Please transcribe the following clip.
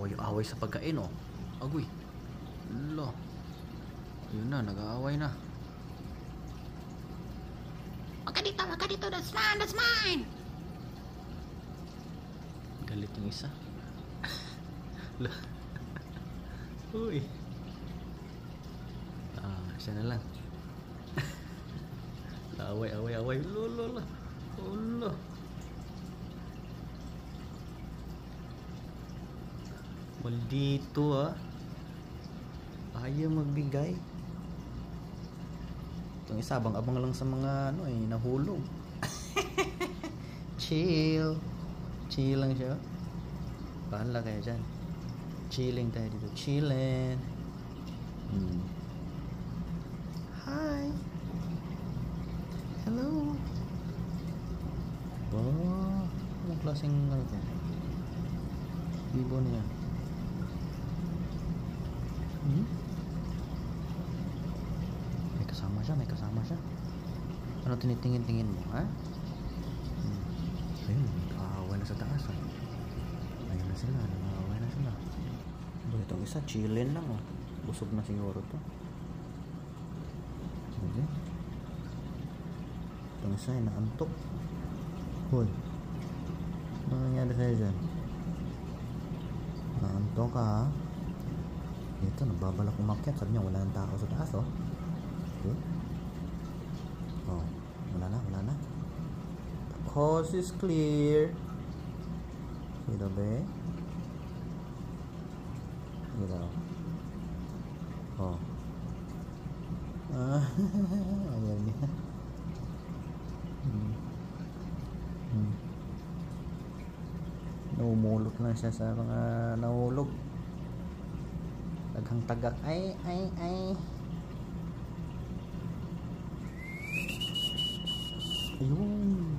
Nag-aaway-away sa pagkain, oh. Agoy. Lo. Ayun na, nag-aaway na. Wag ka dito, that's mine. Galit yung isa. Lo. Uy. Siya na lang. Away. Lo. Ulo. Maldito, ah. Ayaw magbigay. Itong isa, abang-abang lang sa mga nahulog. Chill lang siya. Bahala kayo dyan. Chilling tayo dito. Chilling. Hi. Hello. Oh, anong klaseng ito? Bibo niya. May kasama siya. Ano tinitingin-tingin mo, ha? Ayun, nag-aaway na sa taas, ha? Ayun na sila, nag-aaway na sila. Itong isa, chillin lang, oh. Busog na siguro to. Okay. Itong isa, inaantok. Hoy. Ano nangyari sa'yo dyan? Naantok ka, ha? Ito, nagbabalak umakyat. Sabi niya, wala nang tao sa taas, oh. Okay. Oh, wala na. The coast is clear. Sino ba eh? Sino? Oh. Ayan niya. Naumulot lang siya sa mga nahulog. Taghang tagak. Ay. Ayun.